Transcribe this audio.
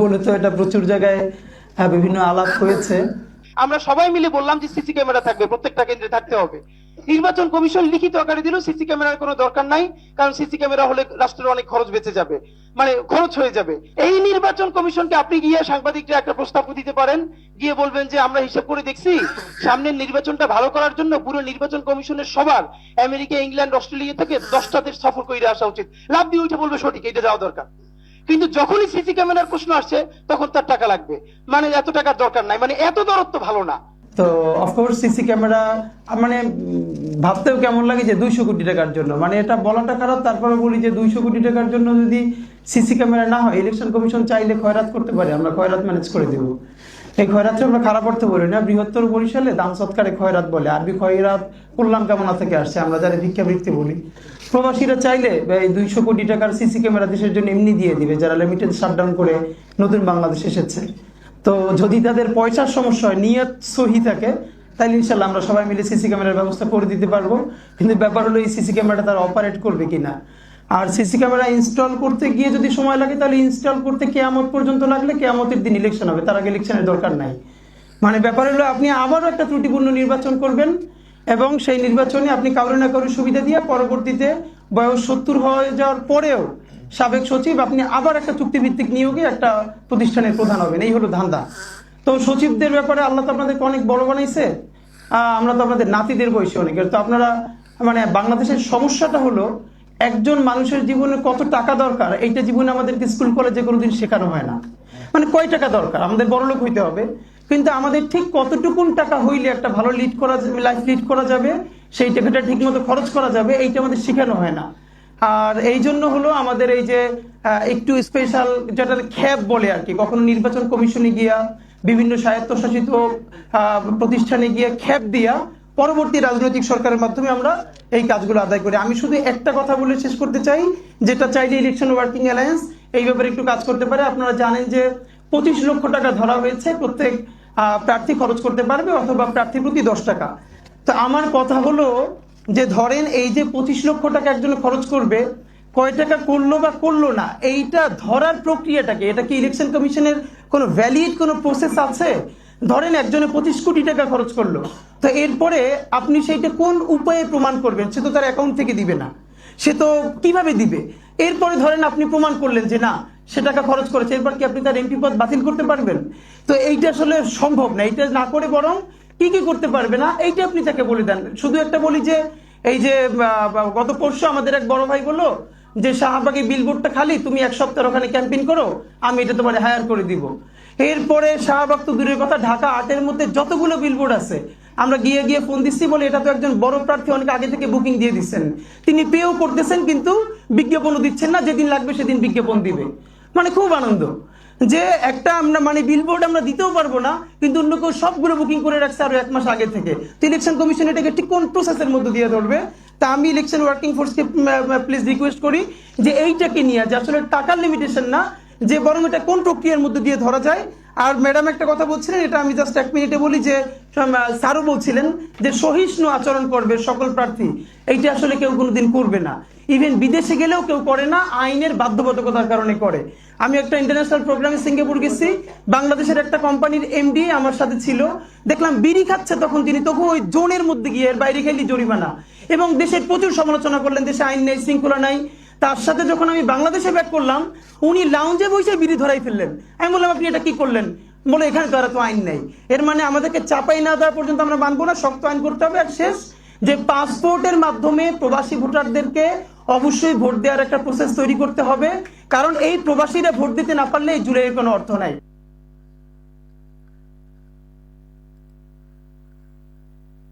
বলে তো এটা প্রচুর জায়গায় বিভিন্ন আলাপ হয়েছে। আমরা সবাই মিলে বললাম যে সিসি ক্যামেরা থাকবে, প্রত্যেকটা কেন্দ্রে থাকতে হবে। নির্বাচন কমিশন লিখিত আকারে দিল সিসি ক্যামেরার কোনো দরকার নাই, কারণ সিসি ক্যামেরা হলে রাষ্ট্রের অনেক খরচ বেঁচে যাবে, মানে খরচ হয়ে যাবে। এই নির্বাচন কমিশনকে আপনি গিয়ে সাংবাদিকরা একটা প্রস্তাব দিতে পারেন, গিয়ে বলবেন যে আমরা হিসাব করে দেখছি সামনের নির্বাচনটা ভালো করার জন্য পুরো নির্বাচন কমিশনের সবার আমেরিকা, ইংল্যান্ড, অস্ট্রেলিয়া থেকে 10টা দেশ সফর করে আসা উচিত। লাভ দিয়ে উঠে বলবে সঠিক, এটা যাওয়া দরকার। কিন্তু যখনই সিসি ক্যামেরার প্রশ্ন আসছে তখন তার টাকা লাগবে, মানে এত টাকার দরকার নাই, মানে এত দরত্ব ভালো না। তো অফকোর্স সিসি ক্যামেরা মানে ভাবতেও কেমন লাগে যে 200 কোটি টাকার জন্য, মানে এটা বলাটা খারাপ, তারপরে বলি যে 200 কোটি টাকার জন্য যদি সিসি ক্যামেরা না হয়, ইলেকশন কমিশন চাইলে খয়রাত করতে পারে, আমরা খয়রাত ম্যানেজ করে দেবো। এই খয়রাতটা আমরা খারাপ অর্থে বলি না, বৃহত্তর বরিশালে দান সৎকারে খয়রাত বলে, আরবি খয়রাত কল্যাণ কামনা থেকে আসছে, আমরা যারা ভিক্ষাবৃত্তি বলি। প্রবাসীরা চাইলে এই 200 কোটি টাকার সিসি ক্যামেরা দেশের জন্য এমনি দিয়ে দিবে, যারা লিমিটেড শাটডাউন করে নতুন বাংলাদেশ এসেছে। তো যদি তাদের পয়সার সমস্যা হয়, নিয়ত সহি থাকে, তাহলে ইনশাল্লাহ আমরা সবাই মিলে সিসি ক্যামেরার ব্যবস্থা করে দিতে পারবো। কিন্তু ব্যাপার হলো এই সিসি ক্যামেরাটা তারা অপারেট করবে কিনা। আর সিসি ক্যামেরা ইনস্টল করতে গিয়ে যদি সময় লাগে, তাহলে ইনস্টল করতে কেয়ামত পর্যন্ত লাগলে কেয়ামতের দিন ইলেকশন হবে, তার আগে ইলেকশনের দরকার নাই। মানে ব্যাপার হলো আপনি আবারও একটা ত্রুটিপূর্ণ নির্বাচন করবেন, এবং সেই নির্বাচনে আপনি কারো না কারো সুবিধা দিয়ে পরবর্তীতে বয়স 70 হয়ে যাওয়ার পরেও সাবেক সচিব আপনি আবার একটা চুক্তিভিত্তিক নিয়োগে একটা প্রতিষ্ঠানের প্রধান হবেন, এই হলো ধান্দা। তো সচিবদের ব্যাপারে আল্লাহ তো আপনাদেরকে অনেক বড় বানাইছে, আমরা তো আপনাদের নাতিদের বয়সী অনেকের। তো আপনারা মানে বাংলাদেশের সমস্যাটা হলো একজন মানুষের জীবনে কত টাকা দরকার, এইটা জীবনে আমাদেরকে স্কুল কলেজে কোনোদিন শেখানো হয় না। মানে কয় টাকা দরকার, আমাদের বড়লোক হইতে হবে, কিন্তু আমাদের ঠিক কতটুকুন টাকা হইলে একটা ভালো লাইফ লিড করা যাবে, সেই টাকাটা ঠিক মতো খরচ করা যাবে, এইটা আমাদের শেখানো হয় না। আর এই জন্য হলো আমাদের এই যে একটু স্পেশাল যেটা খ্যাপ বলে আর কি, কখনো নির্বাচন কমিশনে গিয়া, বিভিন্ন স্বায়ত্তশাসিত প্রতিষ্ঠানে গিয়ে খ্যাপ দিয়া পরবর্তী রাজনৈতিক সরকারের মাধ্যমে আমরা এই কাজগুলো আদায় করি। আমি শুধু একটা কথা বলে শেষ করতে চাই, যেটা চাইলে ইলেকশন ওয়ার্কিং অ্যালায়েন্স এই ব্যাপারে একটু কাজ করতে পারে। আপনারা জানেন যে 25 লক্ষ টাকা ধরা হয়েছে, প্রত্যেক প্রার্থী খরচ করতে পারবে, অথবা প্রার্থী প্রতি 10 টাকা। তো আমার কথা হলো যে ধরেন এই যে 25 লক্ষ টাকা একজনে খরচ করবে, কয় টাকা করলো বা করলো না, এইটা ধরার প্রক্রিয়াটাকে, এটা কি ইলেকশন কমিশনের কোনো ভ্যালিড কোনো প্রসেস আছে? ধরেন একজনে 25 কোটি টাকা খরচ করলো, তো এরপরে আপনি সেইটা কোন উপায়ে প্রমাণ করবেন? সে তো তার অ্যাকাউন্ট থেকে দিবে না, সে তো কিভাবে দিবে? এরপরে ধরেন আপনি প্রমাণ করলেন যে না, সে টাকা খরচ করেছে, এরপর কি আপনি তার এমপি পদ বাতিল করতে পারবেন? তো এইটা আসলে সম্ভব না। এইটা না করে বরং কি কি করতে পারবে না এইটা আপনি তাকে বলে দেন। শুধু একটা বলি যে এই যে গত পরশু আমাদের এক বড় ভাই বললো যে শাহবাগে বিলবোর্ডটা খালি, তুমি 1 সপ্তাহ ওখানে ক্যাম্পেইন করো, আমি এটা তোমার হায়ার করে দিব। এরপরে শাহবাগ তো দূরের কথা, ঢাকা 8-এর মধ্যে যতগুলো বিলবোর্ড আছে আমরা গিয়ে গিয়ে ফোন দিচ্ছি, বলে এটা তো একজন বড় প্রার্থী অনেক আগে থেকে বুকিং দিয়ে দিচ্ছেন, তিনি পেও করতেছেন কিন্তু বিজ্ঞাপনও দিচ্ছেন না, যেদিন লাগবে সেদিন বিজ্ঞাপন দিবে। মানে খুব আনন্দ যে একটা আমরা মানে বিলবোর্ড আমরা দিতেও পারবো না, কিন্তু অন্য কেউ সবগুলো বুকিং করে রাখছে আরো 1 মাস আগে থেকে। তো ইলেকশন কমিশন এটাকে ঠিক কোন প্রসেসের মধ্যে দিয়ে ধরবে? তা আমি ইলেকশন ওয়ার্কিং ফোর্সকে প্লিজ রিকোয়েস্ট করি যে এইটাকে নিয়ে, যে আসলে টাকার লিমিটেশন না, যে বরং এটা কোন প্রক্রিয়ার মধ্যে দিয়ে ধরা যায়। আর ম্যাডাম একটা কথা বলছিলেন, এটা আমি জাস্ট 1 মিনিটে বলি, যে স্যারও বলছিলেন যে সহিষ্ণু আচরণ করবে সকল প্রার্থী, এইটা আসলে কেউ কোনোদিন করবে না। ইভেন বিদেশে গেলেও কেউ করে না, আইনের বাধ্যবাধকতার কারণে করে। আমি একটা ইন্টারন্যাশনাল প্রোগ্রামে সিঙ্গাপুর গেছি, বাংলাদেশের একটা কোম্পানির এমডি আমার সাথে ছিল, দেখলাম বিড়ি খাচ্ছে, তখন তিনি তবু ওই জোনের মধ্যে গিয়ে এর বাইরে খেলি জরিমানা, এবং দেশের প্রচুর সমালোচনা করলেন, দেশে আইন নেই, শৃঙ্খলা নাই। তার সাথে যখন আমি বাংলাদেশে ব্যাক করলাম, উনি লাউঞ্জে বসে বিড়ি ধরাই ফেললেন। আমি বললাম আপনি এটা কি করলেন? বলে এখানে তো আর তো আইন নেই। এর মানে আমাদেরকে চাপাই না দেওয়া পর্যন্ত আমরা মানবো না, শক্ত আইন করতে হবে। আর শেষ, যে পাসপোর্টের মাধ্যমে প্রবাসী ভোটারদেরকে অবশ্যই ভোট দেওয়ার একটা প্রসেস তৈরি করতে হবে, কারণ এই প্রবাসীরা ভোট দিতে না পারলে এই জুলাইয়ের কোনো অর্থ নাই।